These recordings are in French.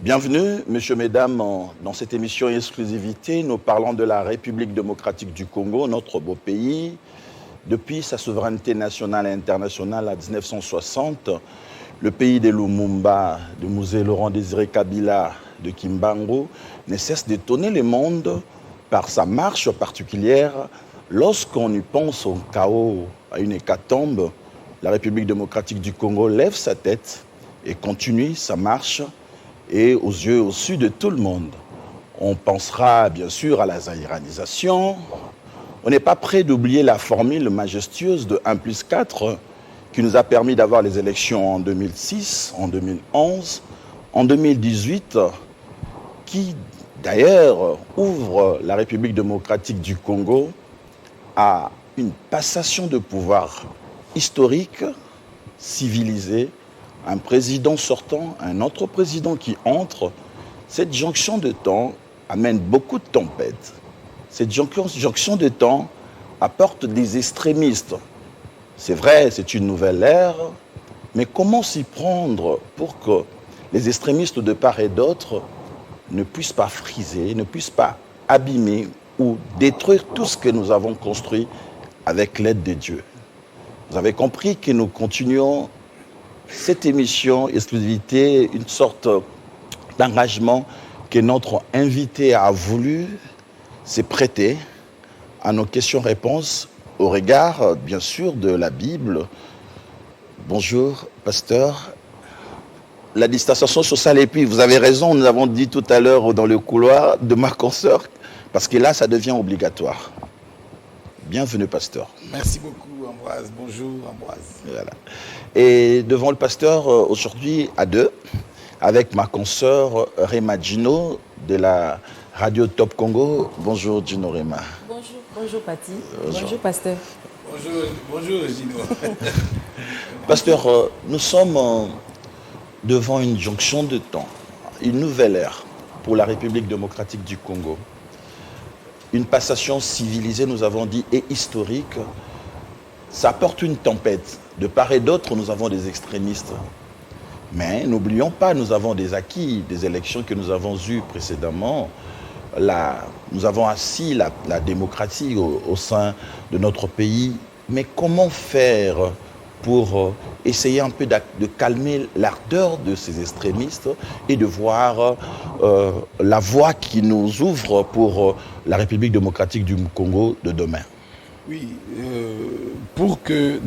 Bienvenue, messieurs, mesdames, dans cette émission Exclusivité. Nous parlons de la République démocratique du Congo, notre beau pays. Depuis sa souveraineté nationale et internationale à 1960, le pays de Lumumba, de Musée Laurent Désiré Kabila, de Kimbangu, ne cesse d'étonner le monde par sa marche particulière. Lorsqu'on y pense au chaos, à une hécatombe, la République démocratique du Congo lève sa tête et continue sa marche. Et aux yeux au-dessus de tout le monde. On pensera bien sûr à la zaïranisation. On n'est pas prêt d'oublier la formule majestueuse de 1+4 qui nous a permis d'avoir les élections en 2006, en 2011, en 2018, qui d'ailleurs ouvre la République démocratique du Congo à une passation de pouvoir historique, civilisée, un président sortant, un autre président qui entre. Cette jonction de temps amène beaucoup de tempêtes. Cette jonction de temps apporte des extrémistes. C'est vrai, c'est une nouvelle ère, mais comment s'y prendre pour que les extrémistes de part et d'autre ne puissent pas friser, ne puissent pas abîmer ou détruire tout ce que nous avons construit avec l'aide de Dieu. Vous avez compris que nous continuons cette émission Exclusivité, une sorte d'engagement que notre invité a voulu se prêter à nos questions-réponses au regard, bien sûr, de la Bible. Bonjour, pasteur. La distanciation sociale, et puis vous avez raison, nous avons dit tout à l'heure dans le couloir de ma consoeur, parce que là, ça devient obligatoire. Bienvenue, pasteur. Merci beaucoup, Ambroise. Bonjour, Ambroise. Voilà. Et devant le pasteur, aujourd'hui, à deux, avec ma consoeur Rema Gino de la radio Top Congo. Bonjour, Gino Rema. Bonjour, Pati. Bonjour, pasteur. Bonjour, Gino. Pasteur, nous sommes devant une jonction de temps, une nouvelle ère pour la République démocratique du Congo. Une passation civilisée, nous avons dit, et historique. Ça apporte une tempête. De part et d'autre, nous avons des extrémistes. Mais n'oublions pas, nous avons des acquis, des élections que nous avons eues précédemment. Nous avons assis la démocratie au sein de notre pays. Mais comment faire pour essayer un peu de calmer l'ardeur de ces extrémistes et de voir la voie qui nous ouvre pour la République démocratique du Congo de demain? Oui, pour que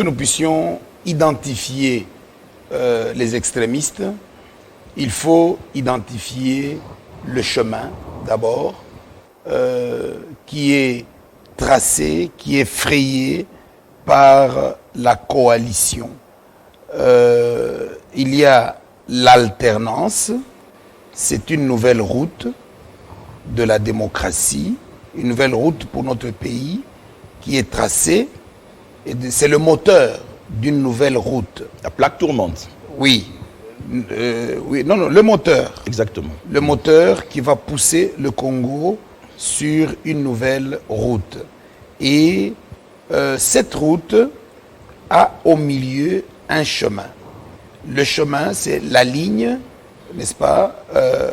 nous puissions identifier les extrémistes, il faut identifier le chemin d'abord, qui est tracé, qui est frayé par la coalition. Il y a l'alternance, c'est une nouvelle route de la démocratie, une nouvelle route pour notre pays qui est tracée, et c'est le moteur d'une nouvelle route. La plaque tournante. Oui. Le moteur. Exactement. Le moteur qui va pousser le Congo sur une nouvelle route. Et cette route a au milieu un chemin. Le chemin, c'est la ligne, n'est-ce pas?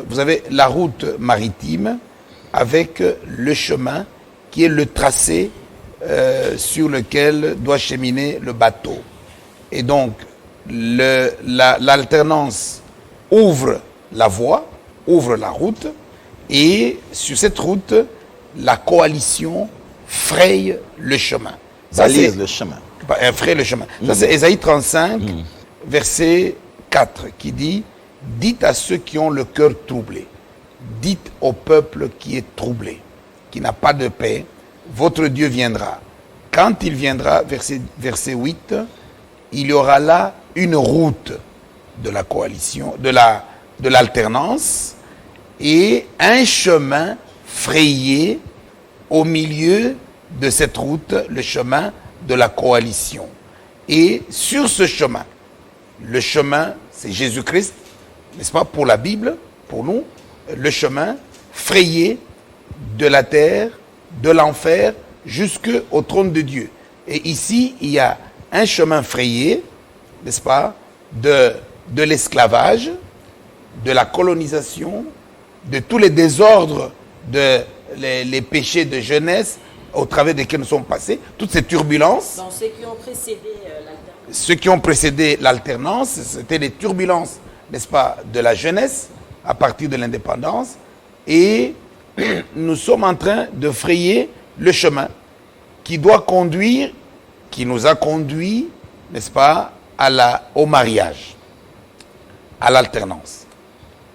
Vous avez la route maritime avec le chemin qui est le tracé sur lequel doit cheminer le bateau. Et donc, l'alternance ouvre la voie, ouvre la route, et sur cette route, la coalition fraye le chemin. Balise le chemin. Fraye le chemin. Ça, c'est Ésaïe 35, verset 4, qui dit « Dites à ceux qui ont le cœur troublé, dites au peuple qui est troublé, qui n'a pas de paix, votre Dieu viendra. Quand il viendra, verset 8, il y aura là une route de la coalition, de l'alternance, et un chemin frayé au milieu de cette route, le chemin de la coalition. Et sur ce chemin, le chemin, c'est Jésus-Christ, n'est-ce pas, pour la Bible, pour nous, le chemin frayé de la terre, de l'enfer, jusqu'au trône de Dieu. Et ici, il y a un chemin frayé, n'est-ce pas, de l'esclavage de la colonisation, de tous les désordres, les péchés de jeunesse au travers desquels nous sommes passés, toutes ces turbulences. Dans ceux qui ont précédé l'alternance. Ceux qui ont précédé l'alternance, c'était les turbulences, n'est-ce pas, de la jeunesse à partir de l'indépendance. Et nous sommes en train de frayer le chemin qui doit conduire, qui nous a conduit, n'est-ce pas, au mariage, à l'alternance,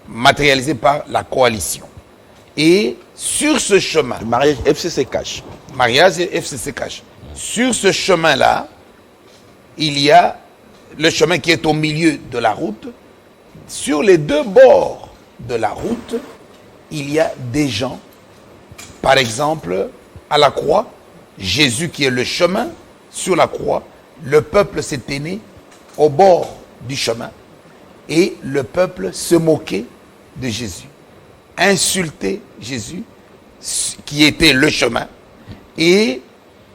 matérialisé par la coalition. Et sur ce chemin, Le mariage FCC cash. mariage et FCC cash, sur ce chemin-là, il y a le chemin qui est au milieu de la route. Sur les deux bords de la route, il y a des gens. Par exemple, à la croix, Jésus qui est le chemin, sur la croix, le peuple s'est tenu au bord du chemin et le peuple se moquait de Jésus, insultait Jésus, qui était le chemin. Et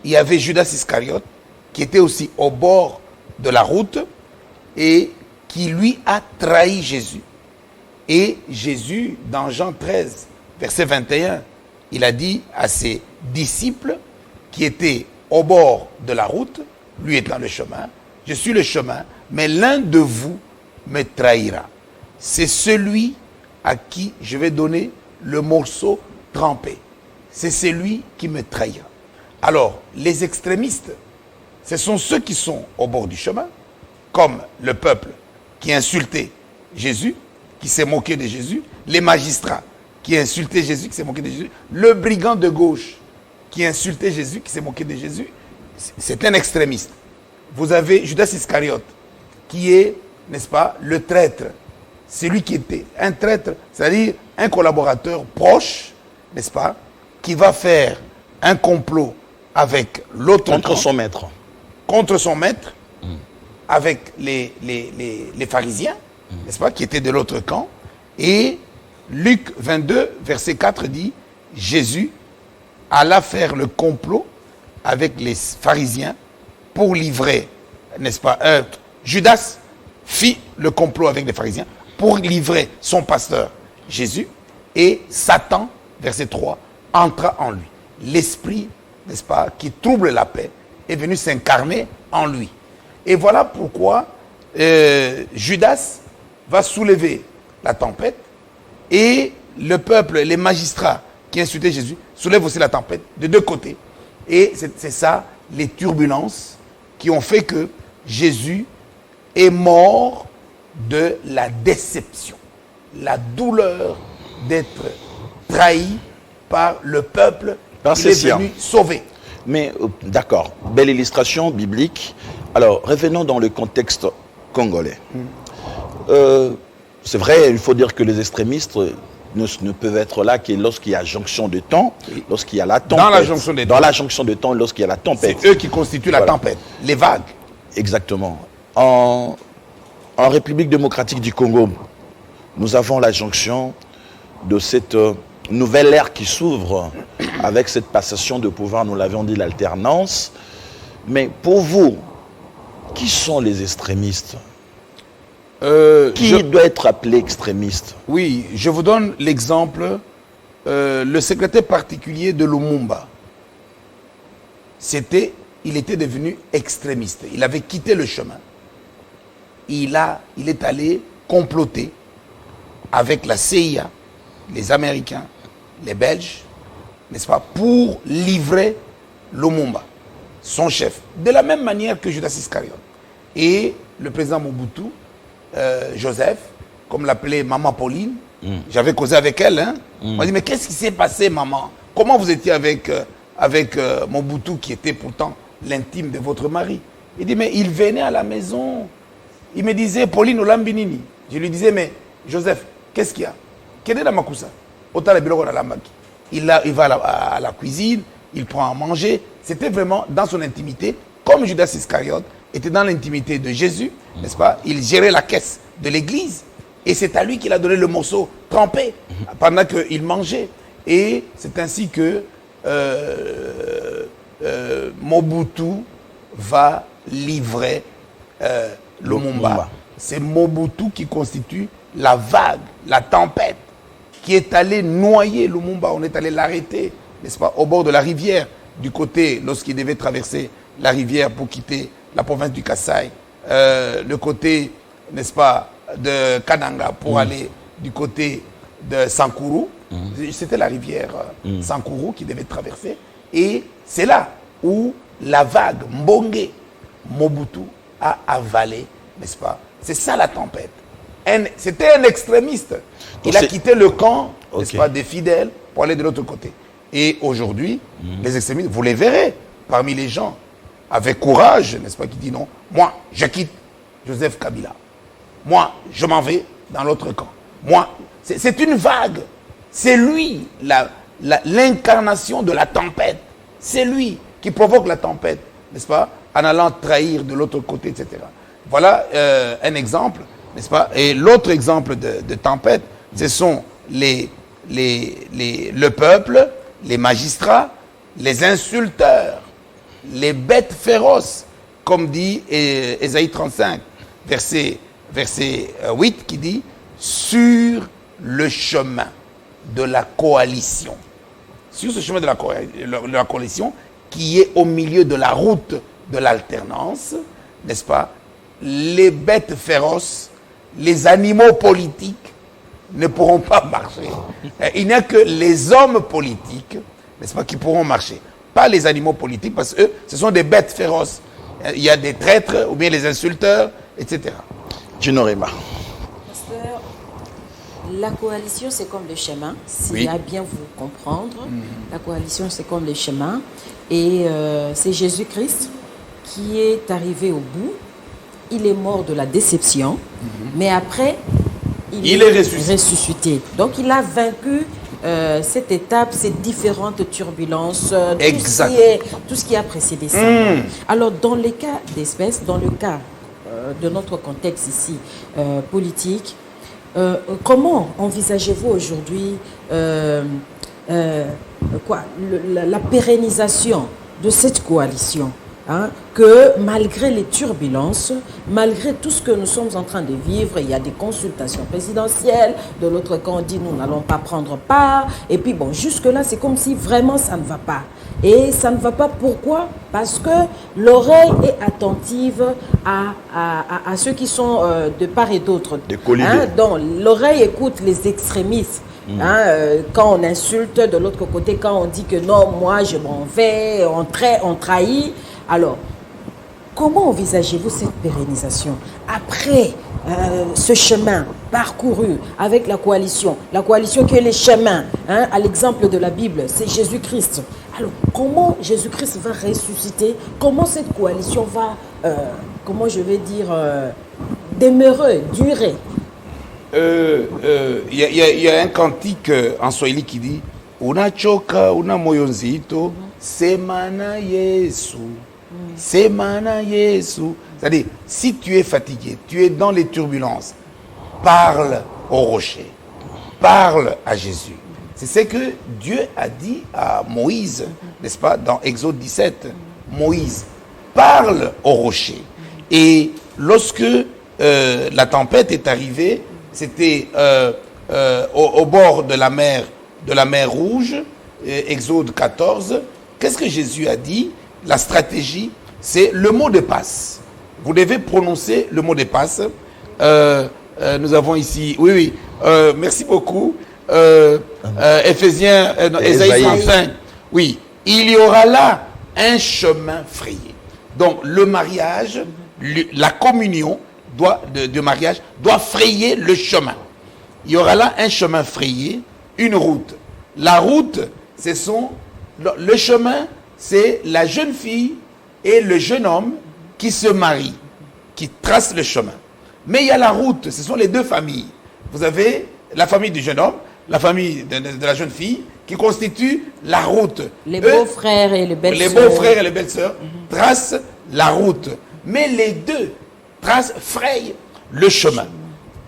il y avait Judas Iscariote, qui était aussi au bord de la route et qui lui a trahi Jésus. Et Jésus, dans Jean 13, verset 21, il a dit à ses disciples qui étaient au bord de la route, lui étant le chemin, je suis le chemin, mais l'un de vous me trahira. C'est celui à qui je vais donner le morceau trempé. C'est celui qui me trahira. Alors, les extrémistes, ce sont ceux qui sont au bord du chemin, comme le peuple qui insultait Jésus, qui s'est moqué de Jésus, les magistrats qui insultaient Jésus, qui s'est moqué de Jésus, le brigand de gauche qui insultait Jésus, qui s'est moqué de Jésus. C'est un extrémiste. Vous avez Judas Iscariote, qui est, n'est-ce pas, le traître. Celui qui était un traître, c'est-à-dire un collaborateur proche, n'est-ce pas, qui va faire un complot avec l'autre Contre son maître. contre son maître, avec les pharisiens, n'est-ce pas, qui étaient de l'autre camp. Et Luc 22, verset 4 dit, Jésus alla faire le complot avec les pharisiens pour livrer, n'est-ce pas, Judas fit le complot avec les pharisiens pour livrer son pasteur Jésus, et Satan, verset 3, entra en lui. L'esprit, n'est-ce pas, qui trouble la paix est venu s'incarner en lui. Et voilà pourquoi Judas va soulever la tempête et le peuple, les magistrats qui insultaient Jésus, soulèvent aussi la tempête de deux côtés. Et c'est ça, les turbulences qui ont fait que Jésus est mort de la déception, la douleur d'être trahi par le peuple qu'il est venu sauver. Mais d'accord, belle illustration biblique. Alors, revenons dans le contexte congolais. C'est vrai, il faut dire que les extrémistes ne peuvent être là que lorsqu'il y a jonction de temps, lorsqu'il y a la tempête. Dans la jonction de temps. Dans la jonction de temps, lorsqu'il y a la tempête. C'est eux qui constituent la tempête, les vagues. Exactement. En République démocratique du Congo, nous avons la jonction de cette nouvelle ère qui s'ouvre avec cette passation de pouvoir, nous l'avions dit, l'alternance. Mais pour vous, qui sont les extrémistes? Qui doit être appelé extrémiste? Oui, je vous donne l'exemple. Le secrétaire particulier de Lumumba, il était devenu extrémiste. Il avait quitté le chemin. Il est allé comploter avec la CIA, les Américains, les Belges, n'est-ce pas, pour livrer Lumumba, son chef, de la même manière que Judas Iscariote. Et le président Mobutu, Joseph, comme l'appelait Maman Pauline, j'avais causé avec elle, hein. On m'a dit, mais qu'est-ce qui s'est passé, maman? Comment vous étiez avec Mobutu, qui était pourtant l'intime de votre mari? Il dit, mais il venait à la maison. Il me disait, Pauline Olambinini. Je lui disais, mais Joseph, qu'est-ce qu'il y a? Quel est la makoussa? Il va à la cuisine, il prend à manger. C'était vraiment dans son intimité, comme Judas Iscariote était dans l'intimité de Jésus, n'est-ce pas? Il gérait la caisse de l'église. Et c'est à lui qu'il a donné le morceau trempé pendant qu'il mangeait. Et c'est ainsi que Mobutu va livrer Lumumba. c'est Mobutu qui constitue la vague, la tempête, qui est allée noyer Lumumba. On est allé l'arrêter, n'est-ce pas, au bord de la rivière, du côté, lorsqu'il devait traverser la rivière pour quitter la province du Kasaï, le côté, n'est-ce pas, de Kananga pour aller du côté de Sankuru. C'était la rivière Sankuru qui devait traverser. Et c'est là où la vague Mbongue, Mobutu, a avalé, n'est-ce pas? C'est ça la tempête. C'était un extrémiste. Il a quitté le camp, n'est-ce pas, des fidèles pour aller de l'autre côté. Et aujourd'hui, les extrémistes, vous les verrez parmi les gens, avec courage, n'est-ce pas, qui dit non, moi, je quitte Joseph Kabila. Moi, je m'en vais dans l'autre camp. Moi, c'est une vague. C'est lui, l'incarnation de la tempête. C'est lui qui provoque la tempête, n'est-ce pas, en allant trahir de l'autre côté, etc. Voilà un exemple, n'est-ce pas? Et l'autre exemple de tempête, ce sont le peuple, les magistrats, les insulteurs, les bêtes féroces, comme dit Ésaïe 35, verset 8, qui dit « Sur le chemin de la coalition ». Sur ce chemin de la coalition, qui est au milieu de la route de l'alternance, n'est-ce pas? Les bêtes féroces, les animaux politiques ne pourront pas marcher. Il n'y a que les hommes politiques, n'est-ce pas, qui pourront marcher. Pas les animaux politiques, parce que eux, ce sont des bêtes féroces. Il y a des traîtres, ou bien les insulteurs, etc. Ginorima. Pasteur, la coalition, c'est comme le chemin. S'il à bien vous comprendre, la coalition, c'est comme le chemin. Et c'est Jésus-Christ qui est arrivé au bout. Il est mort de la déception, mais après, il est ressuscité. Donc, il a vaincu cette étape, ces différentes turbulences, tout ce qui a précédé ça. Alors, dans les cas d'espèce, dans le cas de notre contexte ici, politique, comment envisagez-vous aujourd'hui la pérennisation de cette coalition? Que malgré les turbulences, malgré tout ce que nous sommes en train de vivre, il y a des consultations présidentielles, de l'autre camp on dit nous n'allons pas prendre part, et puis bon, jusque-là c'est comme si vraiment ça ne va pas. Et ça ne va pas, pourquoi? Parce que l'oreille est attentive à ceux qui sont de part et d'autre. Donc l'oreille écoute les extrémistes. Quand on insulte de l'autre côté, quand on dit que non, moi je m'en vais, on trahit. Alors, comment envisagez-vous cette pérennisation après ce chemin parcouru avec la coalition qui est le chemin, à l'exemple de la Bible, c'est Jésus-Christ. Alors, comment Jésus-Christ va ressusciter? Comment cette coalition va, demeurer, durer? Il y a un cantique en swahili qui dit unachoka una moyo nzito semana Yesu semana Yesu. C'est-à-dire, si tu es fatigué, tu es dans les turbulences, parle au rocher, parle à Jésus. C'est ce que Dieu a dit à Moïse, n'est-ce pas, dans Exode 17. Moïse, parle au rocher. Et lorsque la tempête est arrivée, c'était au bord de la mer Rouge, Exode 14. Qu'est-ce que Jésus a dit? La stratégie, c'est le mot de passe. Vous devez prononcer le mot de passe. Nous avons ici, merci beaucoup. Ésaïe 35. Oui, il y aura là un chemin frayé. Donc le mariage, la communion de mariage doit frayer le chemin. Il y aura là un chemin frayé, une route. La route, le chemin, c'est la jeune fille et le jeune homme qui se marient, qui tracent le chemin. Mais il y a la route, ce sont les deux familles. Vous avez la famille du jeune homme, la famille de la jeune fille, qui constitue la route. Les beaux-frères et les belles-sœurs. Les beaux-frères et les belles-sœurs tracent la route. Mais les deux frayent le chemin.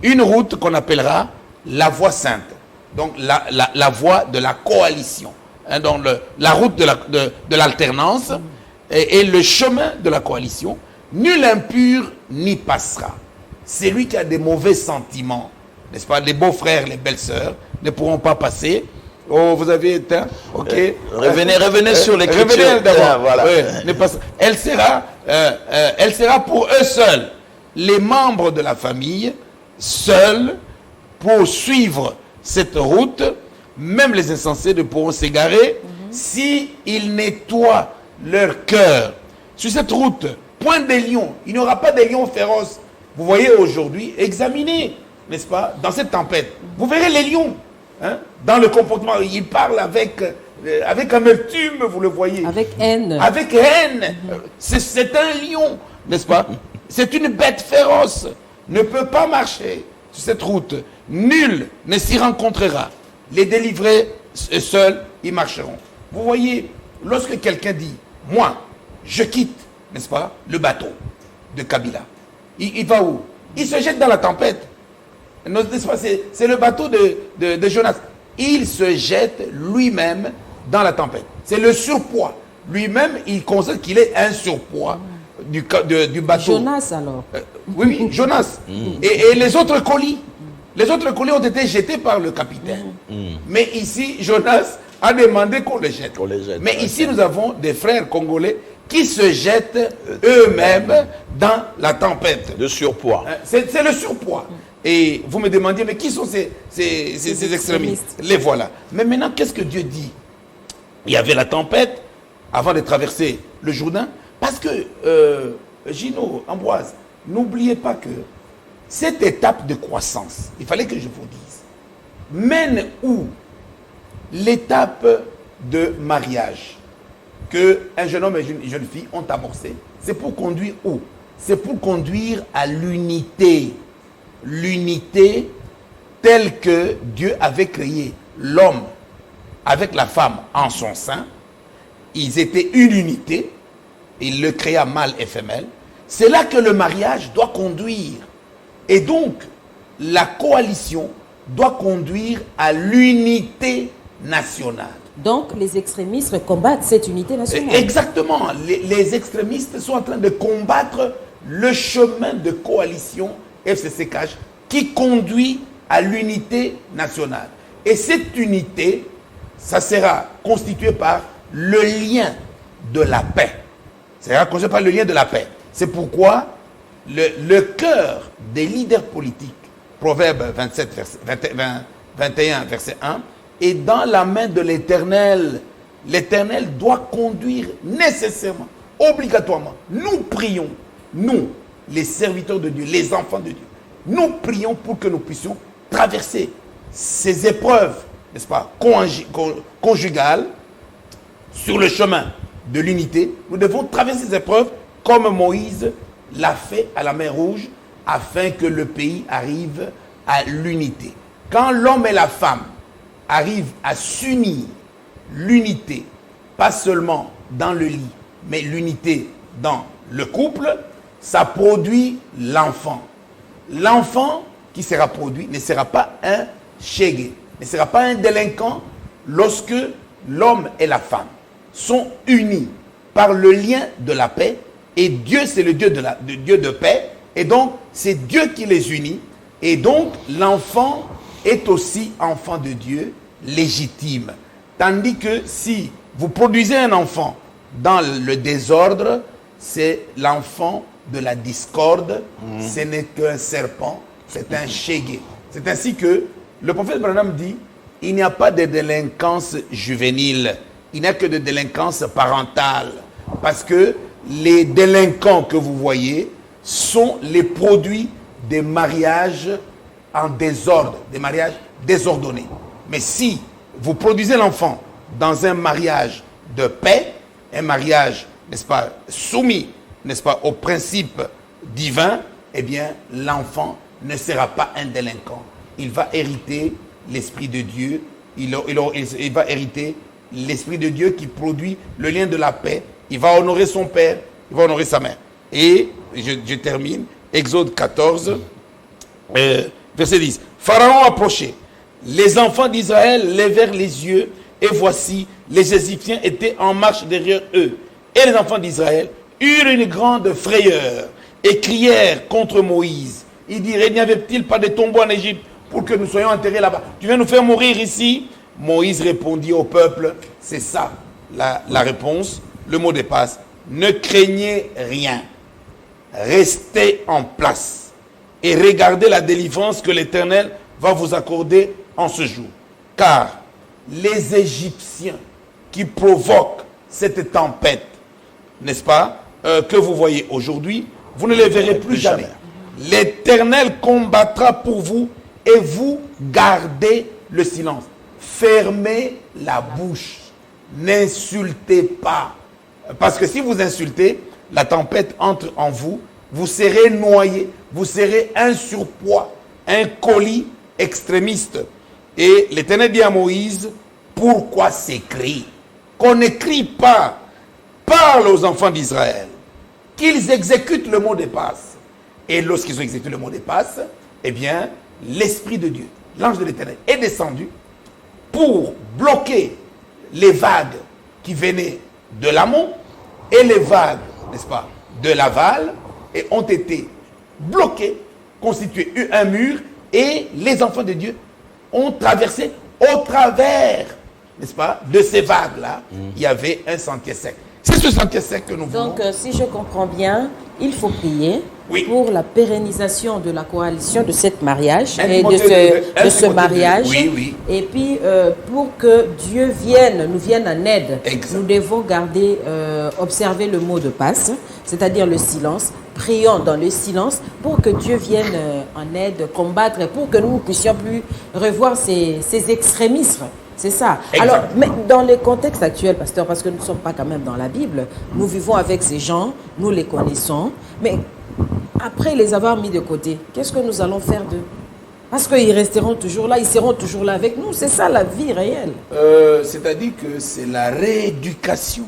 Une route qu'on appellera la voie sainte. Donc la voie de la coalition. Donc la route de l'alternance et le chemin de la coalition. Nul impur n'y passera. celui qui a des mauvais sentiments, n'est-ce pas, les beaux-frères, les belles-sœurs, ne pourront pas passer. Oh, vous avez éteint, ok. Revenez sur l'écriture. Revenez d'abord. Voilà. Elle sera pour eux seuls, les membres de la famille, seuls, pour suivre cette route. Même les insensés ne pourront s'égarer si ils nettoient leur cœur. Sur cette route, point des lions, il n'y aura pas des lions féroces. Vous voyez aujourd'hui, examinez, n'est-ce pas, dans cette tempête, vous verrez les lions. Hein, dans le comportement, ils parlent avec amertume, vous le voyez. Avec haine. Avec haine. C'est un lion, n'est-ce pas? C'est une bête féroce. Ne peut pas marcher sur cette route. Nul ne s'y rencontrera. Les délivrés seuls y marcheront. Vous voyez, lorsque quelqu'un dit, moi, je quitte, n'est-ce pas, le bateau de Kabila. Il va où? Il se jette dans la tempête. C'est le bateau de Jonas. Il se jette lui-même dans la tempête. C'est le surpoids. Lui-même, il constate qu'il est un surpoids du bateau. Jonas alors. Oui, Jonas. Et les autres colis. Les autres colis ont été jetés par le capitaine. Mais ici, Jonas a demandé qu'on les jette. Mais ici, nous avons des frères congolais qui se jettent eux-mêmes dans la tempête. Le surpoids. C'est le surpoids. Et vous me demandiez, mais qui sont ces extrémistes? Les voilà. Mais maintenant, qu'est-ce que Dieu dit? Il y avait la tempête avant de traverser le Jourdain. Parce que, Gino, Ambroise, n'oubliez pas que cette étape de croissance, il fallait que je vous dise, mène où? L'étape de mariage que un jeune homme et une jeune fille ont amorcé, c'est pour conduire où? C'est pour conduire à l'unité. L'unité telle que Dieu avait créé l'homme avec la femme en son sein. Ils étaient une unité. Il le créa mâle et femelle. C'est là que le mariage doit conduire. Et donc, la coalition doit conduire à l'unité nationale. Donc, les extrémistes combattent cette unité nationale. Exactement. Les extrémistes sont en train de combattre le chemin de coalition FCCCH qui conduit à l'unité nationale. Et cette unité, ça sera constitué par le lien de la paix. Ça sera constitué par le lien de la paix. C'est pourquoi le cœur des leaders politiques, Proverbe 21, verset 1, est dans la main de l'Éternel. L'Éternel doit conduire nécessairement, obligatoirement. Nous prions, nous, les serviteurs de Dieu, les enfants de Dieu, nous prions pour que nous puissions traverser ces épreuves, n'est-ce pas, conjugales, sur le chemin de l'unité. Nous devons traverser ces épreuves comme Moïse l'a fait à la mer Rouge, afin que le pays arrive à l'unité. Quand l'homme et la femme arrivent à s'unir, l'unité, pas seulement dans le lit, mais l'unité dans le couple, ça produit l'enfant. L'enfant qui sera produit ne sera pas un chégué, ne sera pas un délinquant lorsque l'homme et la femme sont unis par le lien de la paix. Et Dieu, c'est le Dieu Dieu de paix. Et donc, c'est Dieu qui les unit. Et donc, l'enfant est aussi enfant de Dieu légitime. Tandis que si vous produisez un enfant dans le désordre, c'est l'enfant de la discorde. Ce n'est qu'un serpent, c'est un chégué. C'est ainsi que le prophète Branham dit, il n'y a pas de délinquance juvénile, il n'y a que de délinquance parentale. Parce que les délinquants que vous voyez sont les produits des mariages en désordre, des mariages désordonnés. Mais si vous produisez l'enfant dans un mariage de paix, un mariage, n'est-ce pas, soumis, n'est-ce pas, aux principes divins, eh bien, l'enfant ne sera pas un délinquant. Il va hériter l'Esprit de Dieu, il va hériter l'Esprit de Dieu qui produit le lien de la paix. Il va honorer son père, il va honorer sa mère. Et je termine, Exode 14, verset 10. Pharaon approchait, les enfants d'Israël levèrent les yeux, et voici, les Égyptiens étaient en marche derrière eux. Et les enfants d'Israël eurent une grande frayeur, et crièrent contre Moïse, Il dirait, n'y avait-il pas de tombeaux en Égypte pour que nous soyons enterrés là-bas? Tu viens nous faire mourir ici? Moïse répondit au peuple, c'est ça la réponse, le mot de passe. Ne craignez rien, restez en place et regardez la délivrance que l'Éternel va vous accorder en ce jour. Car les Égyptiens qui provoquent cette tempête, n'est-ce pas, que vous voyez aujourd'hui, vous ne les verrez plus jamais. L'Éternel combattra pour vous et vous gardez le silence. Fermez la bouche. N'insultez pas. Parce que si vous insultez, la tempête entre en vous, vous serez noyé, vous serez un surpoids, un colis extrémiste. Et l'Éternel dit à Moïse, pourquoi s'écrit? Qu'on n'écrit pas. Parle aux enfants d'Israël qu'ils exécutent le mot de passe. Et lorsqu'ils ont exécuté le mot de passe, eh bien, l'Esprit de Dieu, l'ange de l'Éternel, est descendu pour bloquer les vagues qui venaient de l'amont et les vagues, n'est-ce pas, de l'aval, et ont été bloquées, constitué un mur, et les enfants de Dieu ont traversé au travers, n'est-ce pas, de ces vagues-là. Il y avait un sentier sec. C'est ce sentier sec que nous voulons. Donc, si je comprends bien, il faut prier pour la pérennisation de la coalition de ce mariage et de ce mariage. Et puis, pour que Dieu nous vienne en aide, nous devons garder, observer le mot de passe, c'est-à-dire le silence. Prions dans le silence pour que Dieu vienne en aide, combattre, pour que nous ne puissions plus revoir ces extrémismes. C'est ça. Exact. Alors, mais dans les contextes actuels, pasteur, parce que nous ne sommes pas quand même dans la Bible, nous vivons avec ces gens, nous les connaissons, mais après les avoir mis de côté, qu'est-ce que nous allons faire d'eux? Parce qu'ils resteront toujours là, ils seront toujours là avec nous. C'est ça la vie réelle. C'est-à-dire que c'est la rééducation.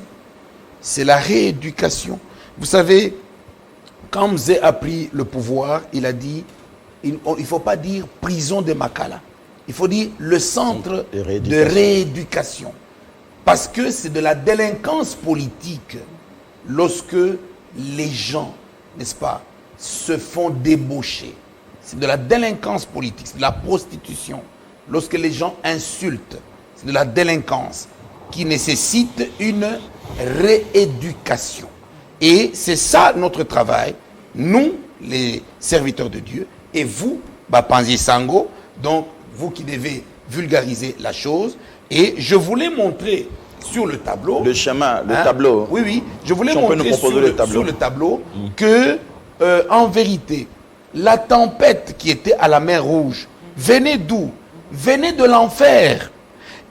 C'est la rééducation. Vous savez, quand Mzee a pris le pouvoir, il a dit, il ne faut pas dire prison de Makala. Il faut dire le centre de rééducation. Parce que c'est de la délinquance politique lorsque les gens, n'est-ce pas, se font débaucher. C'est de la délinquance politique, c'est de la prostitution. Lorsque les gens insultent, c'est de la délinquance qui nécessite une rééducation. Et c'est ça notre travail, nous, les serviteurs de Dieu, et vous, Bapanzi Sango, donc vous qui devez vulgariser la chose. Et je voulais montrer sur le tableau... Le schéma, le tableau. Oui. Je voulais montrer sur le tableau que, en vérité, la tempête qui était à la mer Rouge venait d'où? Venait de l'enfer.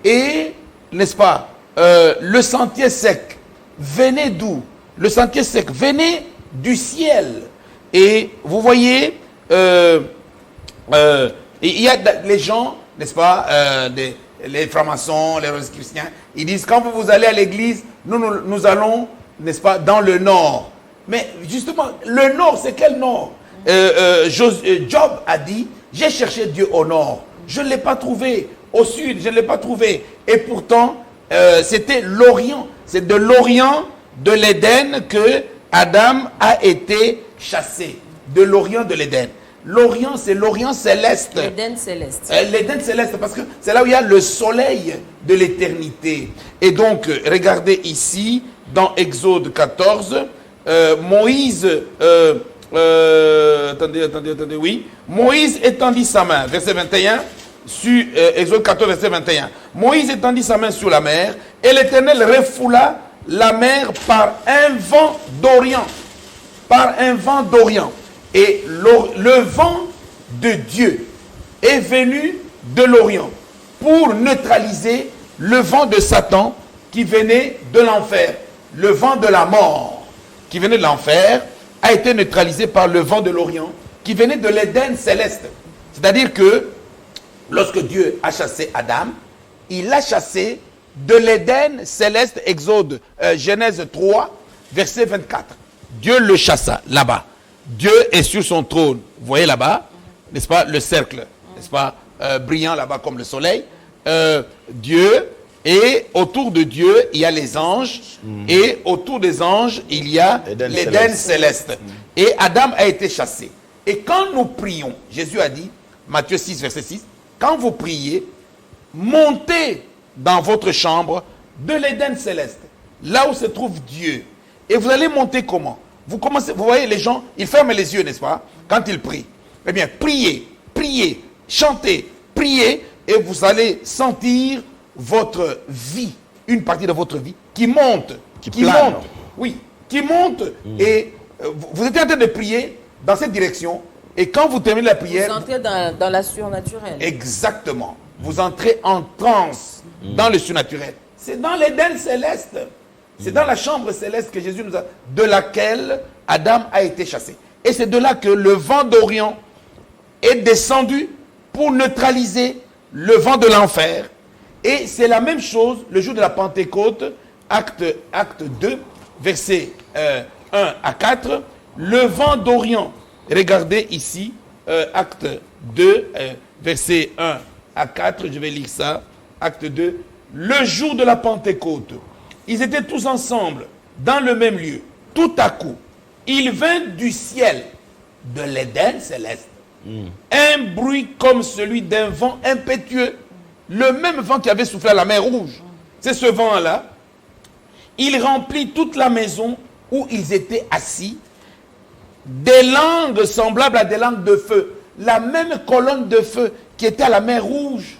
Et, n'est-ce pas, le sentier sec venait d'où? Le sentier sec venait du ciel. Et vous voyez... il y a les gens, n'est-ce pas, les francs-maçons, les chrétiens, ils disent quand vous allez à l'église, nous allons, n'est-ce pas, dans le nord. Mais justement, le nord, c'est quel nord? Job a dit, j'ai cherché Dieu au nord, je ne l'ai pas trouvé. Au sud, je ne l'ai pas trouvé. Et pourtant, c'était l'Orient. C'est de l'Orient de l'Éden que Adam a été chassé. De l'Orient de l'Éden. L'Orient, c'est l'Orient céleste. L'Éden céleste. L'Éden céleste, parce que c'est là où il y a le soleil de l'éternité. Et donc, regardez ici, dans Exode 14, Moïse, oui. Moïse étendit sa main, verset 21, sur Exode 14, verset 21. Moïse étendit sa main sur la mer, et l'Éternel refoula la mer par un vent d'Orient. Par un vent d'Orient. Et le vent de Dieu est venu de l'Orient pour neutraliser le vent de Satan qui venait de l'enfer. Le vent de la mort qui venait de l'enfer a été neutralisé par le vent de l'Orient qui venait de l'Éden céleste. C'est-à-dire que lorsque Dieu a chassé Adam, il l'a chassé de l'Éden céleste, Exode, Genèse 3, verset 24. Dieu le chassa là-bas. Dieu est sur son trône. Vous voyez là-bas, n'est-ce pas, le cercle, n'est-ce pas, brillant là-bas comme le soleil. Dieu, et autour de Dieu, il y a les anges. Et autour des anges, il y a l'Éden céleste. Et Adam a été chassé. Et quand nous prions, Jésus a dit, Matthieu 6, verset 6, quand vous priez, montez dans votre chambre de l'Éden céleste, là où se trouve Dieu. Et vous allez monter comment? Vous voyez les gens, ils ferment les yeux, n'est-ce pas, quand ils prient. Eh bien, priez, priez, chantez, priez, et vous allez sentir votre vie, une partie de votre vie, qui monte, qui monte, oui, qui monte, et vous êtes en train de prier dans cette direction, et quand vous terminez la prière... Vous entrez dans la surnaturelle. Exactement. Vous entrez en transe, dans le surnaturel. C'est dans l'Éden céleste. C'est dans la chambre céleste que Jésus nous a... de laquelle Adam a été chassé. Et c'est de là que le vent d'Orient est descendu pour neutraliser le vent de l'enfer. Et c'est la même chose le jour de la Pentecôte, acte 2, versets 1 à 4. Le vent d'Orient, regardez ici, acte 2, versets 1 à 4, je vais lire ça, acte 2. Le jour de la Pentecôte, ils étaient tous ensemble, dans le même lieu. Tout à coup, il vint du ciel, de l'Éden céleste, un bruit comme celui d'un vent impétueux. Le même vent qui avait soufflé à la mer Rouge. C'est ce vent-là. Il remplit toute la maison où ils étaient assis. Des langues semblables à des langues de feu. La même colonne de feu qui était à la mer Rouge,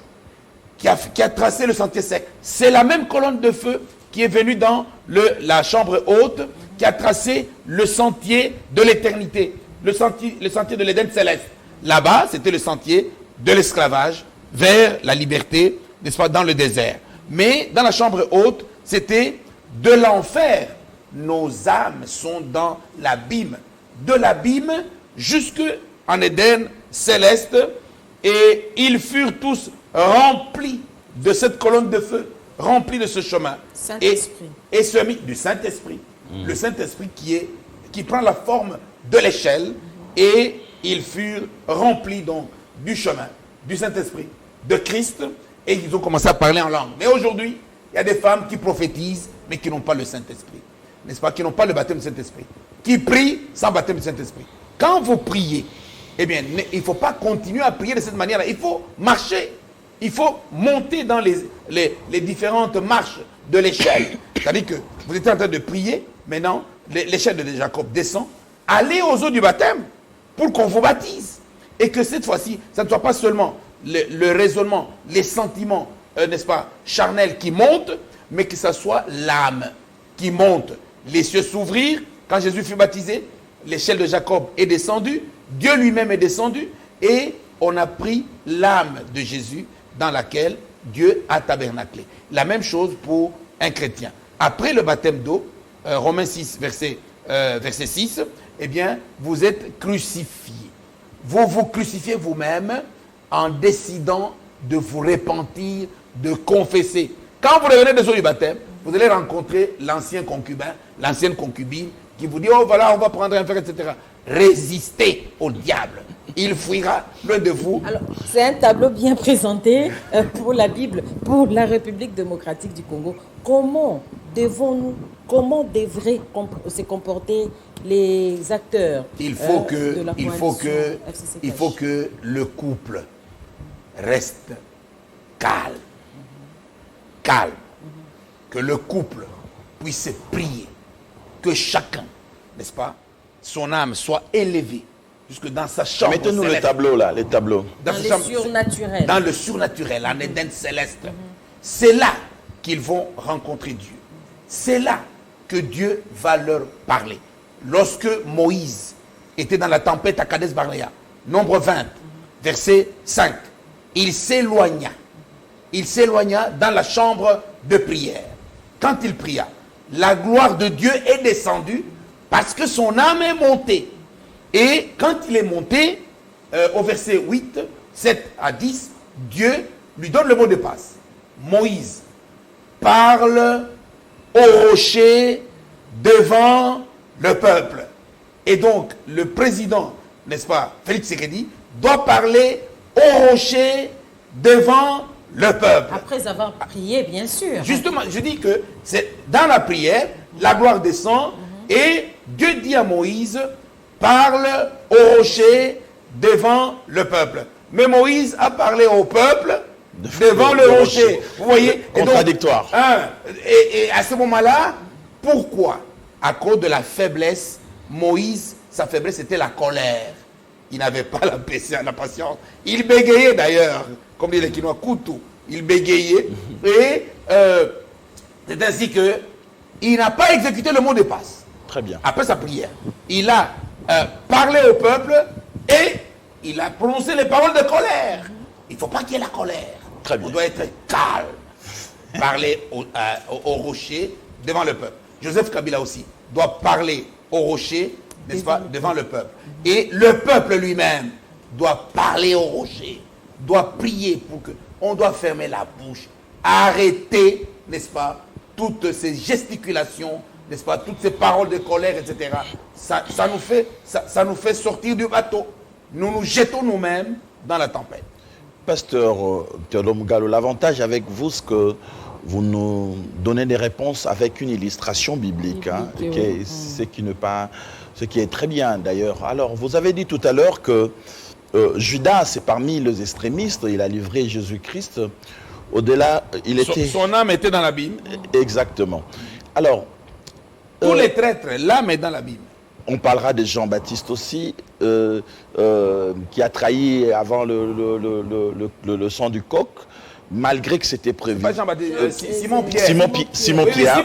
qui a tracé le sentier sec. C'est la même colonne de feu qui est venue dans la chambre haute, qui a tracé le sentier de l'éternité, le sentier de l'Éden céleste. Là-bas, c'était le sentier de l'esclavage vers la liberté, n'est-ce pas, dans le désert. Mais dans la chambre haute, c'était de l'enfer. Nos âmes sont dans l'abîme. De l'abîme jusqu'en Éden céleste. Et ils furent tous remplis de cette colonne de feu, remplis de ce chemin. Saint-Esprit. Et celui du Saint-Esprit. Le Saint-Esprit qui prend la forme de l'échelle. Et ils furent remplis donc du chemin, du Saint-Esprit, de Christ. Et ils ont commencé à parler en langue. Mais aujourd'hui, il y a des femmes qui prophétisent, mais qui n'ont pas le Saint-Esprit. N'est-ce pas? Qui n'ont pas le baptême du Saint-Esprit. Qui prient sans baptême du Saint-Esprit. Quand vous priez, eh bien, il ne faut pas continuer à prier de cette manière-là. Il faut marcher. Il faut monter dans les différentes marches de l'échelle. C'est-à-dire que vous êtes en train de prier. Maintenant, l'échelle de Jacob descend. Allez aux eaux du baptême pour qu'on vous baptise. Et que cette fois-ci, ça ne soit pas seulement le raisonnement, les sentiments, n'est-ce pas, charnels qui montent, mais que ce soit l'âme qui monte. Les cieux s'ouvrirent. Quand Jésus fut baptisé, l'échelle de Jacob est descendue. Dieu lui-même est descendu. Et on a pris l'âme de Jésus dans laquelle Dieu a tabernaclé. La même chose pour un chrétien. Après le baptême d'eau, Romains 6, verset 6, eh bien, vous êtes crucifiés. Vous vous crucifiez vous-même en décidant de vous repentir, de confesser. Quand vous revenez des eaux du baptême, vous allez rencontrer l'ancien concubin, l'ancienne concubine, qui vous dit, oh voilà, on va prendre un fer, etc. Résistez au diable. Il fuira loin de vous. Alors, c'est un tableau bien présenté pour la Bible, pour la République démocratique du Congo. Comment devraient se comporter les acteurs il faut que le couple reste calme. Calme. Que le couple puisse prier. Que chacun, n'est-ce pas, son âme soit élevée jusque dans sa chambre. Mettez-nous le tableau là, les tableaux. Dans le surnaturel. Dans le surnaturel, en Éden céleste. C'est là qu'ils vont rencontrer Dieu. C'est là que Dieu va leur parler. Lorsque Moïse était dans la tempête à Kadesh Barnéa, nombre 20, verset 5, il s'éloigna dans la chambre de prière. Quand il pria, la gloire de Dieu est descendue parce que son âme est montée. Et quand il est monté, au verset 8, 7 à 10, Dieu lui donne le mot de passe. Moïse parle au rocher devant le peuple. Et donc, le président, n'est-ce pas, Félix Tshisekedi, doit parler au rocher devant le peuple. Après avoir prié, bien sûr. Justement, je dis que c'est dans la prière, la gloire descend et Dieu dit à Moïse, parle au rocher devant le peuple. Mais Moïse a parlé au peuple devant le rocher. Vous voyez? Contradictoire. Et à ce moment-là, pourquoi? À cause de la faiblesse, Moïse, sa faiblesse c'était la colère. Il n'avait pas la patience. Il bégayait d'ailleurs, comme dit les Quinois, couteau. Il bégayait. Et c'est ainsi que il n'a pas exécuté le mot de passe. Très bien. Après sa prière, il a parlé au peuple et il a prononcé les paroles de colère. Il ne faut pas qu'il y ait la colère. Très bien. On doit être calme. Parler au rocher devant le peuple. Joseph Kabila aussi doit parler au rocher, n'est-ce pas, devant le peuple. Et le peuple lui-même doit parler au rocher, doit prier pour que... On doit fermer la bouche, arrêter, n'est-ce pas, toutes ces gesticulations, n'est-ce pas, toutes ces paroles de colère, etc. Ça nous fait sortir du bateau. Nous nous jetons nous-mêmes dans la tempête. Pasteur Théodore Mugallo, l'avantage avec vous, c'est que vous nous donnez des réponses avec une illustration biblique, ce qui est très bien d'ailleurs. Alors, vous avez dit tout à l'heure que Judas, c'est parmi les extrémistes, il a livré Jésus-Christ. Au-delà, son âme était dans l'abîme. Exactement. Alors, tous les traîtres, l'âme est dans l'abîme. On parlera de Jean-Baptiste aussi, qui a trahi avant le sang du coq, malgré que c'était prévu. Pas Jean-Baptiste, Simon-Pierre. Simon-Pierre.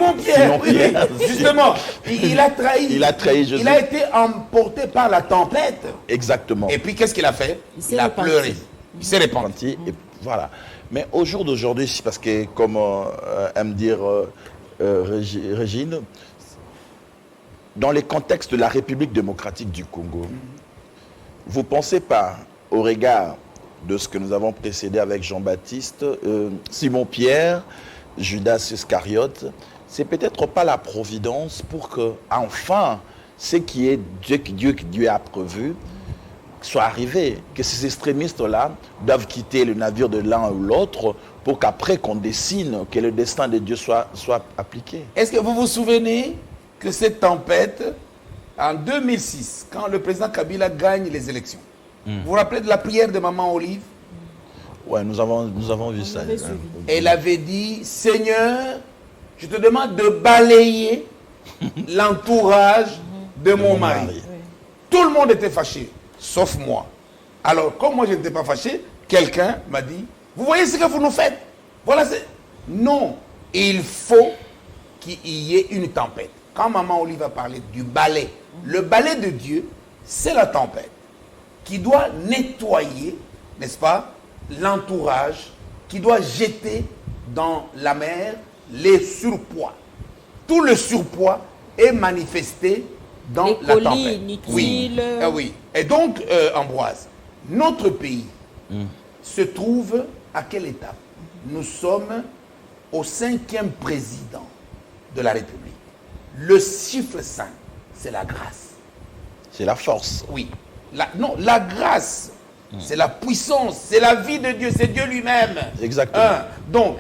Justement, il a trahi. Il a trahi Jésus. Il a été emporté par la tempête. Exactement. Et puis qu'est-ce qu'il a fait? Il a pleuré. Il s'est repenti. Et voilà. Mais au jour d'aujourd'hui, parce que comme aime dire Régine, dans les contextes de la République démocratique du Congo, vous ne pensez pas, au regard de ce que nous avons précédé avec Jean-Baptiste, Simon-Pierre, Judas Iscariote, c'est peut-être pas la providence pour que, enfin, ce qui est Dieu a prévu soit arrivé, que ces extrémistes-là doivent quitter le navire de l'un ou l'autre pour qu'après qu'on dessine que le destin de Dieu soit appliqué. Est-ce que vous vous souvenez que cette tempête, en 2006, quand le président Kabila gagne les élections, vous vous rappelez de la prière de Maman Olive? Oui, nous avons vu ça. Elle avait dit, Seigneur, je te demande de balayer l'entourage de mon mari. Tout le monde était fâché, sauf moi. Alors, comme moi je n'étais pas fâché, quelqu'un m'a dit, vous voyez ce que vous nous faites? Voilà, non, il faut qu'il y ait une tempête. Quand Maman Olive a parlé du balai, le balai de Dieu, c'est la tempête qui doit nettoyer, n'est-ce pas, l'entourage, qui doit jeter dans la mer les surpoids. Tout le surpoids est manifesté dans la tempête. Oui. Oui. Et donc, Ambroise, notre pays se trouve à quelle étape? Nous sommes au 5e président de la République. Le chiffre 5, c'est la grâce. C'est la force. Oui. La grâce, c'est la puissance, c'est la vie de Dieu, c'est Dieu lui-même. Exactement. Donc,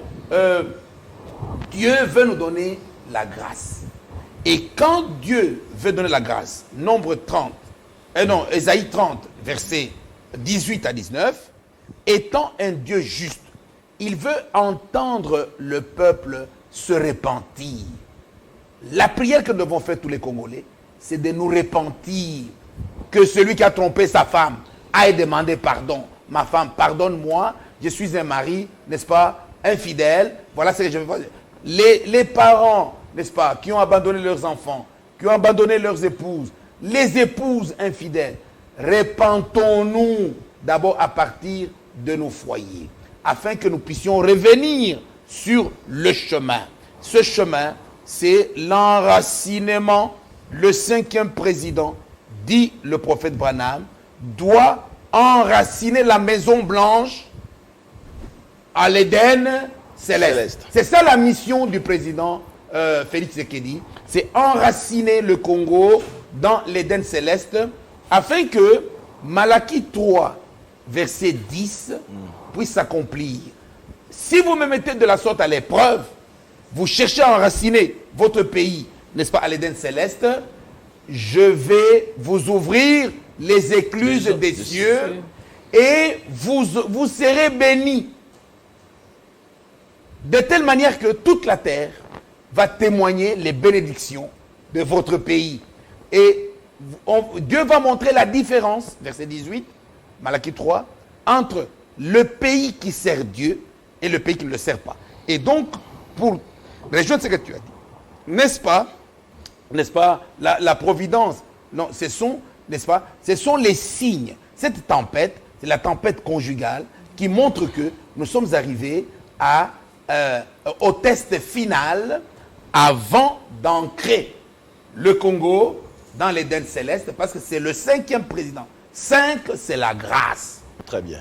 Dieu veut nous donner la grâce. Et quand Dieu veut donner la grâce, Ésaïe 30, versets 18 à 19, étant un Dieu juste, il veut entendre le peuple se repentir. La prière que nous devons faire tous les Congolais, c'est de nous repentir. Que celui qui a trompé sa femme aille demander pardon. Ma femme, pardonne-moi, je suis un mari, n'est-ce pas, infidèle. Voilà ce que je veux faire. Les parents, n'est-ce pas, qui ont abandonné leurs enfants, qui ont abandonné leurs épouses, les épouses infidèles, repentons-nous d'abord à partir de nos foyers, afin que nous puissions revenir sur le chemin. Ce chemin, c'est l'enracinement. Le 5e président, dit le prophète Branham, doit enraciner la Maison Blanche à l'Éden céleste. C'est ça la mission du président Félix Tshisekedi, c'est enraciner le Congo dans l'Éden céleste, afin que Malachie 3, verset 10, puisse s'accomplir. Si vous me mettez de la sorte à l'épreuve, vous cherchez à enraciner votre pays, n'est-ce pas, à l'Éden céleste, je vais vous ouvrir les écluses des cieux et vous serez bénis. De telle manière que toute la terre va témoigner les bénédictions de votre pays. Et Dieu va montrer la différence, verset 18, Malachie 3, entre le pays qui sert Dieu et le pays qui ne le sert pas. Et donc, pour rejoindre ce que tu as dit, n'est-ce pas, la providence, non, ce sont les signes. Cette tempête, c'est la tempête conjugale qui montre que nous sommes arrivés au test final avant d'ancrer le Congo dans l'Éden céleste, parce que c'est le 5e président. 5, c'est la grâce. Très bien.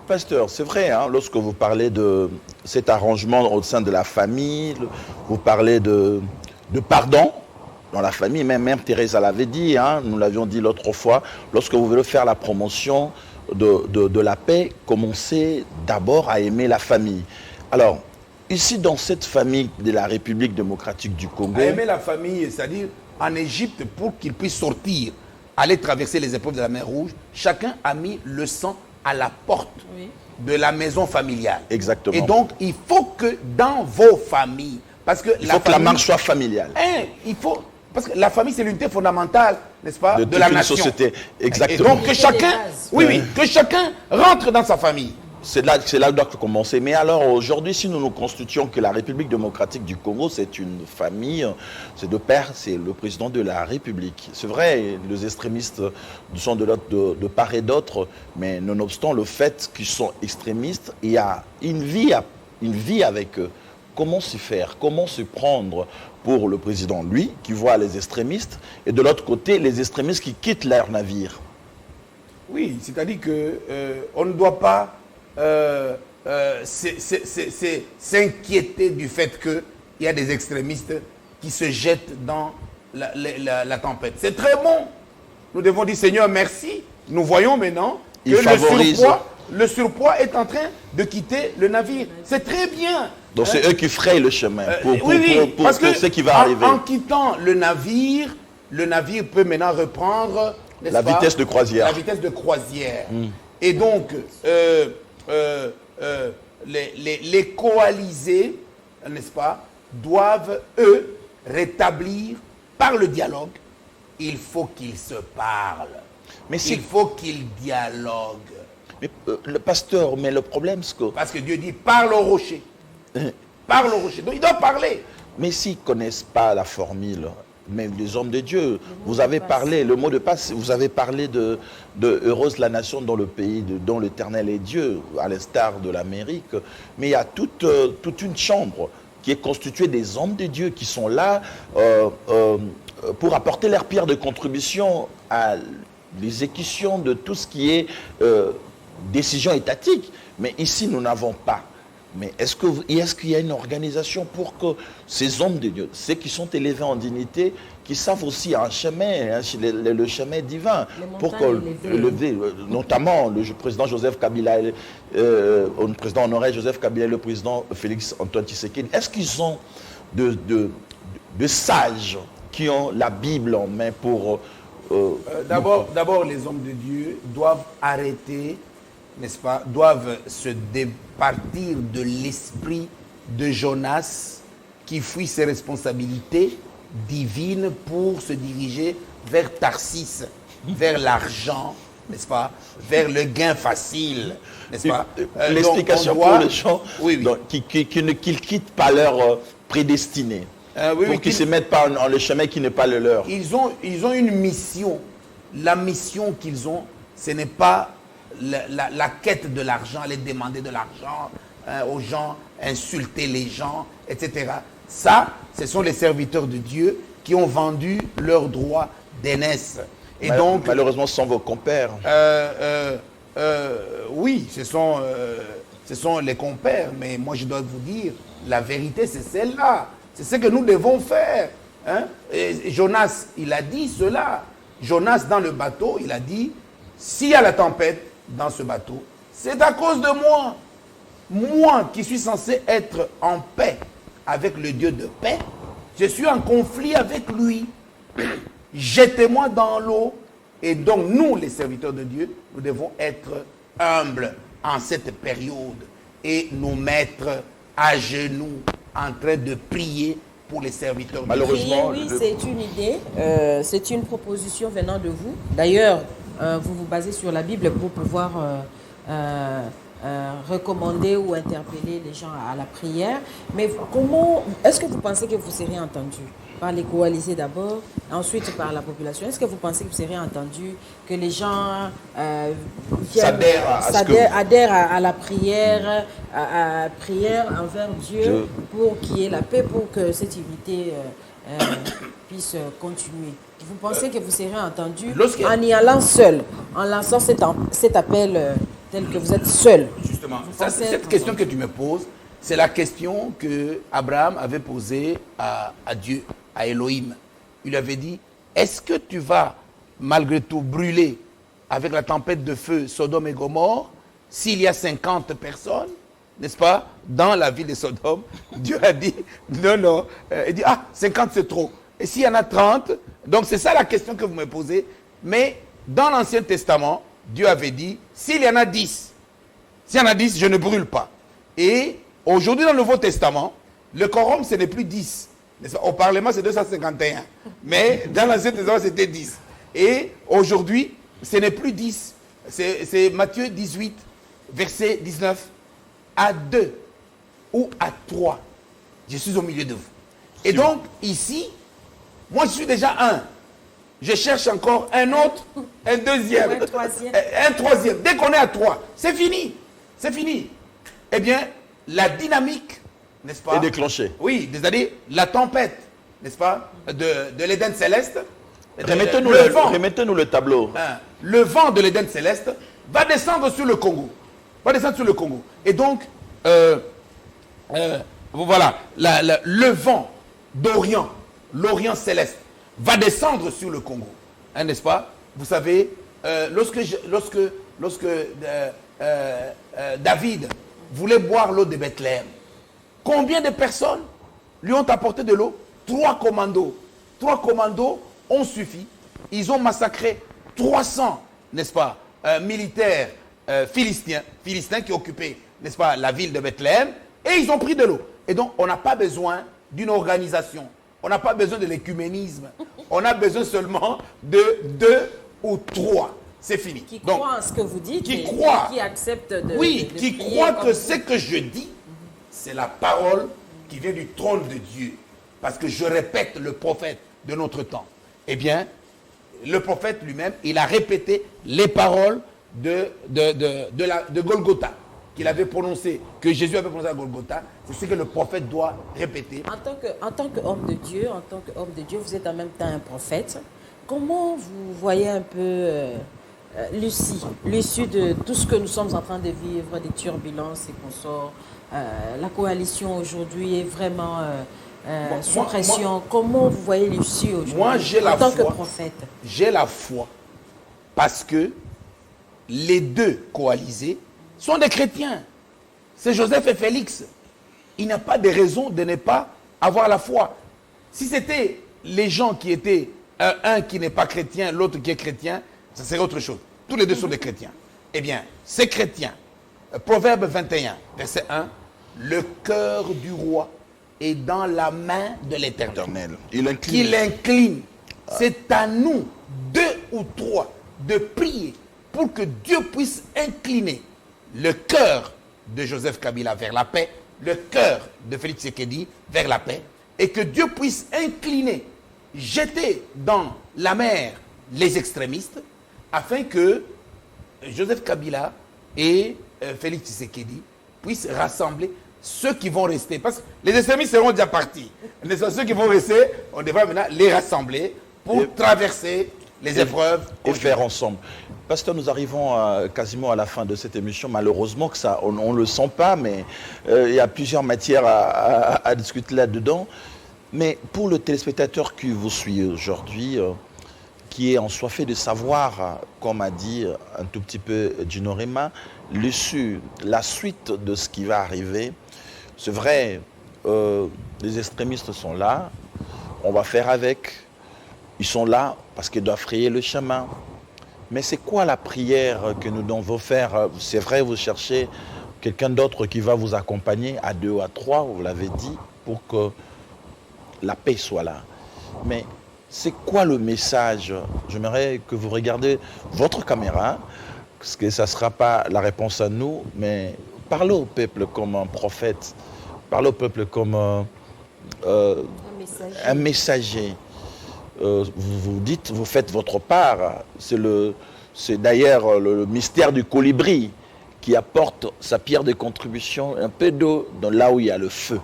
Pasteur, c'est vrai, hein, lorsque vous parlez de cet arrangement au sein de la famille, vous parlez de pardon dans la famille, même Thérèse l'avait dit, hein, nous l'avions dit l'autre fois, lorsque vous voulez faire la promotion de la paix, commencez d'abord à aimer la famille. Alors, ici, dans cette famille de la République démocratique du Congo... À aimer la famille, c'est-à-dire en Égypte, pour qu'ils puissent sortir, aller traverser les épreuves de la mer Rouge, chacun a mis le sang à la porte de la maison familiale. Exactement. Et donc, il faut que dans vos familles, parce que il faut que la marche soit familiale. Parce que la famille, c'est l'unité fondamentale, n'est-ce pas, de la nation. Société. Exactement. Et donc, que chacun, que chacun rentre dans sa famille. C'est là que doit commencer. Mais alors, aujourd'hui, si nous nous constituons que la République démocratique du Congo, c'est une famille, c'est deux pères, c'est le président de la République. C'est vrai, les extrémistes sont de part et d'autre, mais nonobstant le fait qu'ils sont extrémistes, il y a une vie avec eux. Comment s'y faire? Comment se prendre pour le président, lui, qui voit les extrémistes, et de l'autre côté, les extrémistes qui quittent leur navire? Oui, c'est-à-dire qu'on ne doit pas s'inquiéter du fait qu'il y a des extrémistes qui se jettent dans la tempête. C'est très bon. Nous devons dire, Seigneur, merci. Nous voyons maintenant que le surpoids est en train de quitter le navire. C'est très bien. Donc c'est eux qui frayent le chemin pour ce qui va arriver. En quittant le navire peut maintenant reprendre la vitesse de croisière. La vitesse de croisière. Et donc, les coalisés, n'est-ce pas, doivent, eux, rétablir par le dialogue. Il faut qu'ils se parlent. Il faut qu'ils dialoguent. Mais, le pasteur, mais le problème, c'est que... Parce que Dieu dit, parle au rocher. Parle au rocher. Donc, il doit parler. Mais s'ils ne connaissent pas la formule, mais les hommes de Dieu, vous avez parlé, le mot de passe, vous avez parlé de heureuse la nation dans le pays dont l'Éternel est Dieu, à l'instar de l'Amérique. Mais il y a toute une chambre qui est constituée des hommes de Dieu qui sont là pour apporter leur pierre de contribution à l'exécution de tout ce qui est décision étatique. Mais ici, nous n'avons pas. Mais est-ce qu'il y a une organisation pour que ces hommes de Dieu, ceux qui sont élevés en dignité, qui savent aussi un chemin, le chemin divin, pour lever, notamment le président Joseph Kabila, le président honoraire Joseph Kabila et le président Félix Antoine Tshisekedi, est-ce qu'ils ont de sages qui ont la Bible en main pour... D'abord, les hommes de Dieu doivent arrêter, n'est-ce pas, doivent se départir de l'esprit de Jonas qui fuit ses responsabilités divines pour se diriger vers Tarsis, vers l'argent, n'est-ce pas, vers le gain facile, n'est-ce pas. L'explication pour les gens qu'ils quittent pas leur prédestiné, pour qu'ils ne se mettent pas en le chemin qui n'est pas le leur. Ils ont une mission. La mission qu'ils ont, ce n'est pas la quête de l'argent, aller demander de l'argent aux gens, insulter les gens, etc. Ça, ce sont les serviteurs de Dieu qui ont vendu leurs droits d'aînesse. Et donc, malheureusement, ce sont vos compères. Oui, ce sont les compères, mais moi je dois vous dire, la vérité c'est celle-là. C'est ce que nous devons faire. Hein? Et Jonas, il a dit cela. Jonas, dans le bateau, il a dit, s'il y a la tempête dans ce bateau, c'est à cause de moi. Moi qui suis censé être en paix avec le Dieu de paix, je suis en conflit avec lui. jetez-moi dans l'eau. Et donc, nous, les serviteurs de Dieu, nous devons être humbles en cette période et nous mettre à genoux en train de prier pour les serviteurs de Dieu. Malheureusement, Oui, c'est une idée, c'est une proposition venant de vous. D'ailleurs, vous vous basez sur la Bible pour pouvoir recommander ou interpeller les gens à la prière. Mais comment, est-ce que vous pensez que vous serez entendu par les coalisés d'abord, ensuite par la population? Est-ce que vous pensez que vous serez entendu, que les gens adhèrent à la prière, à prière envers Dieu pour qu'il y ait la paix, pour que cette unité puisse continuer? Vous pensez que vous serez entendu en y allant seul, en lançant cet appel tel que vous êtes seul? Justement, cette question que tu me poses, c'est la question que Abraham avait posée à Dieu, à Elohim. Il lui avait dit, est-ce que tu vas malgré tout brûler avec la tempête de feu Sodome et Gomorrhe s'il y a 50 personnes, n'est-ce pas, dans la ville de Sodome? Dieu a dit, non. Il dit, 50 c'est trop. Et s'il y en a 30, donc c'est ça la question que vous me posez. Mais dans l'Ancien Testament, Dieu avait dit, s'il y en a 10, je ne brûle pas. Et aujourd'hui, dans le Nouveau Testament, le quorum, ce n'est plus 10. Au Parlement, c'est 251. Mais dans l'Ancien Testament, c'était 10. Et aujourd'hui, ce n'est plus 10. C'est Matthieu 18, verset 19. À 2 ou à 3, je suis au milieu de vous. Et donc, ici, moi, je suis déjà un. Je cherche encore un autre, un deuxième, un troisième. Dès qu'on est à 3, c'est fini. C'est fini. Eh bien, la dynamique, n'est-ce pas? Est déclenchée. Oui, c'est-à-dire la tempête, n'est-ce pas, de l'Éden céleste. Remettez-nous le tableau. Le vent de l'Éden céleste va descendre sur le Congo. Et donc, voilà, le vent d'Orient, l'Orient céleste, va descendre sur le Congo. Hein, n'est-ce pas? Vous savez, lorsque David voulait boire l'eau de Bethléem, combien de personnes lui ont apporté de l'eau? 3 commandos. 3 commandos ont suffi. Ils ont massacré 300, n'est-ce pas, militaires philistins qui occupaient, n'est-ce pas, la ville de Bethléem, et ils ont pris de l'eau. Et donc, on n'a pas besoin d'une organisation. On n'a pas besoin de l'écuménisme. On a besoin seulement de 2 ou 3. C'est fini. Qui croient en ce que vous dites, qui acceptent de qui croient que ce que je dis, c'est la parole qui vient du trône de Dieu. Parce que je répète le prophète de notre temps. Eh bien, le prophète lui-même, il a répété les paroles de Golgotha, qu'il avait prononcé, que Jésus avait prononcé à Golgotha. C'est ce que le prophète doit répéter. En tant qu'homme de Dieu, vous êtes en même temps un prophète. Comment vous voyez un peu l'issue de tout ce que nous sommes en train de vivre, des turbulences et consorts? La coalition aujourd'hui est vraiment sous pression. Comment vous voyez l'issue aujourd'hui en tant que prophète? J'ai la foi parce que les deux coalisés sont des chrétiens. C'est Joseph et Félix. Il n'y a pas de raison de ne pas avoir la foi. Si c'était les gens qui étaient un qui n'est pas chrétien, l'autre qui est chrétien, ça serait autre chose. Tous les deux sont des chrétiens. Eh bien, ces chrétiens, Proverbe 21, verset 1, le cœur du roi est dans la main de l'Éternel. Il incline. C'est à nous, 2 ou 3, de prier pour que Dieu puisse incliner le cœur de Joseph Kabila vers la paix, le cœur de Félix Tshisekedi vers la paix, et que Dieu puisse incliner, jeter dans la mer les extrémistes, afin que Joseph Kabila et Félix Tshisekedi puissent rassembler ceux qui vont rester. Parce que les extrémistes seront déjà partis. Mais ceux qui vont rester, on devra maintenant les rassembler pour traverser les épreuves. Et faire ensemble. Pasteur, nous arrivons quasiment à la fin de cette émission. Malheureusement, que ça, on ne le sent pas, mais il y a plusieurs matières à discuter là-dedans. Mais pour le téléspectateur qui vous suit aujourd'hui, qui est ensoiffé de savoir, comme a dit un tout petit peu Gino Rema, l'issue, la suite de ce qui va arriver, c'est vrai, les extrémistes sont là, on va faire avec. Ils sont là parce qu'ils doivent frayer le chemin. Mais c'est quoi la prière que nous devons faire? C'est vrai, vous cherchez quelqu'un d'autre qui va vous accompagner à 2 ou à 3, vous l'avez dit, pour que la paix soit là. Mais c'est quoi le message? J'aimerais que vous regardiez votre caméra, parce que ça ne sera pas la réponse à nous, mais parlez au peuple comme un prophète, parlez au peuple comme un messager. Vous dites, vous faites votre part. C'est d'ailleurs le mystère du colibri qui apporte sa pierre de contribution, un peu d'eau là où il y a le feu.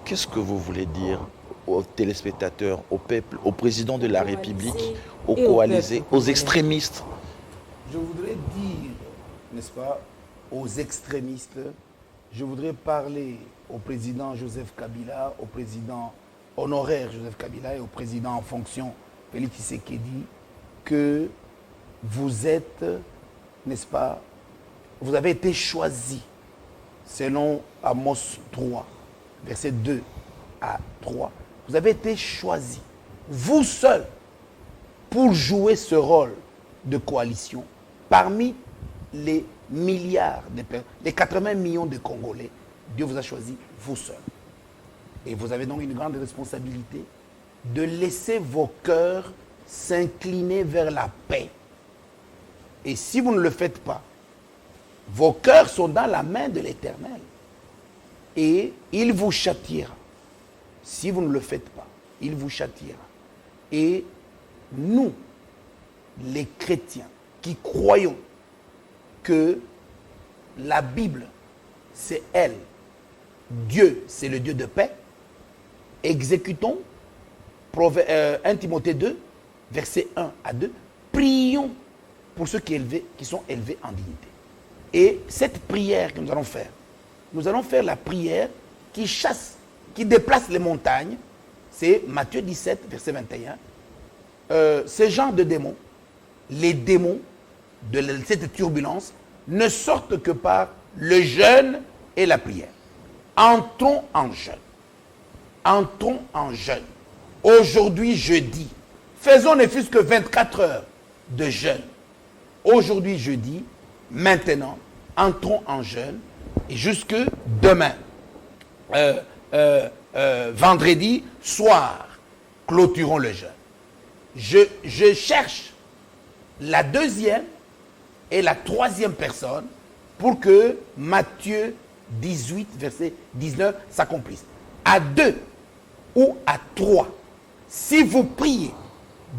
Qu'est-ce que vous voulez dire aux téléspectateurs, au peuple, au président de la République, aux coalisés, aux extrémistes? Je voudrais dire, n'est-ce pas, aux extrémistes, je voudrais parler au président Joseph Kabila, au président honoraire Joseph Kabila et au président en fonction Félix Tshisekedi, que vous êtes, n'est-ce pas, vous avez été choisis selon Amos 3, versets 2 à 3. Vous avez été choisis, vous seuls, pour jouer ce rôle de coalition parmi les milliards, les 80 millions de Congolais. Dieu vous a choisi, vous seuls. Et vous avez donc une grande responsabilité de laisser vos cœurs s'incliner vers la paix. Et si vous ne le faites pas, vos cœurs sont dans la main de l'Éternel. Et il vous châtiera. Si vous ne le faites pas, il vous châtiera. Et nous, les chrétiens, qui croyons que la Bible, c'est elle, Dieu, c'est le Dieu de paix, exécutons 1 Timothée 2, versets 1 à 2, prions pour ceux qui sont élevés en dignité. Et cette prière que nous allons faire la prière qui chasse, qui déplace les montagnes. C'est Matthieu 17, verset 21. Ce genre de démons, les démons de cette turbulence, ne sortent que par le jeûne et la prière. Entrons en jeûne. Entrons en jeûne. Aujourd'hui, jeudi, faisons ne fût-ce que 24 heures de jeûne. Aujourd'hui, jeudi, maintenant, entrons en jeûne et jusque demain, vendredi soir, clôturons le jeûne. Je cherche la deuxième et la troisième personne pour que Matthieu 18, verset 19 s'accomplisse. À 2 ou à 3, si vous priez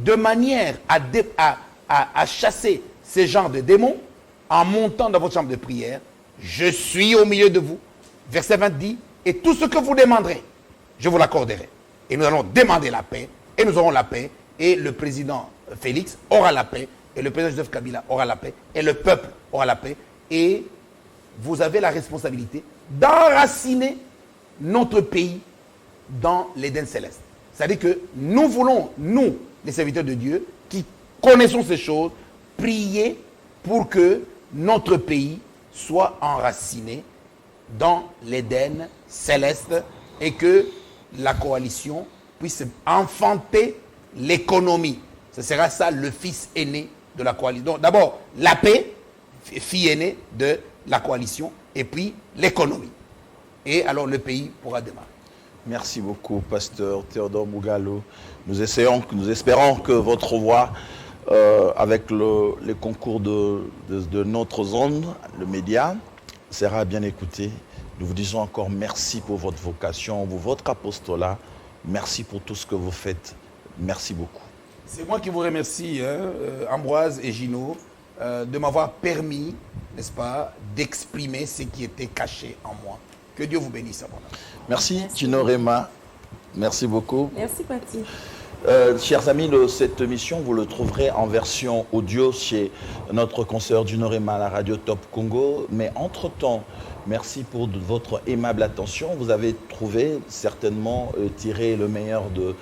de manière à chasser ces genres de démons, en montant dans votre chambre de prière, je suis au milieu de vous. Verset 20 dit, et tout ce que vous demanderez, je vous l'accorderai. Et nous allons demander la paix, et nous aurons la paix, et le président Félix aura la paix, et le président Joseph Kabila aura la paix, et le peuple aura la paix, et vous avez la responsabilité d'enraciner notre pays dans l'Éden céleste. C'est-à-dire que nous voulons, nous, les serviteurs de Dieu, qui connaissons ces choses, prier pour que notre pays soit enraciné dans l'Éden céleste et que la coalition puisse enfanter l'économie. Ce sera ça le fils aîné de la coalition. Donc d'abord, la paix, fille aînée de la coalition, et puis l'économie. Et alors le pays pourra démarrer. Merci beaucoup, pasteur Théodore Mougalo. Nous espérons que votre voix, avec le concours de notre zone, le média, sera bien écoutée. Nous vous disons encore merci pour votre vocation, votre apostolat. Merci pour tout ce que vous faites. Merci beaucoup. C'est moi qui vous remercie, Ambroise et Gino, de m'avoir permis, n'est-ce pas, d'exprimer ce qui était caché en moi. Que Dieu vous bénisse abondamment. Merci, Gino Rema. Merci beaucoup. Merci, Pati. Chers amis, cette émission, vous le trouverez en version audio chez notre consoeur Gino Rema à la radio Top Congo. Mais entre-temps, merci pour votre aimable attention. Vous avez trouvé certainement tiré le meilleur de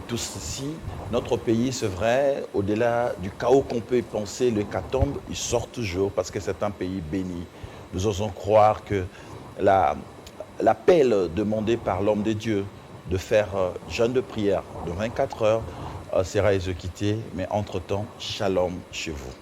tout ceci. Notre pays, c'est vrai, au-delà du chaos qu'on peut y penser, le hécatombe, il sort toujours parce que c'est un pays béni. Nous osons croire que l'appel demandé par l'homme de Dieu de faire jeûne de prière de 24 heures sera exécuté. Mais entre-temps, shalom chez vous.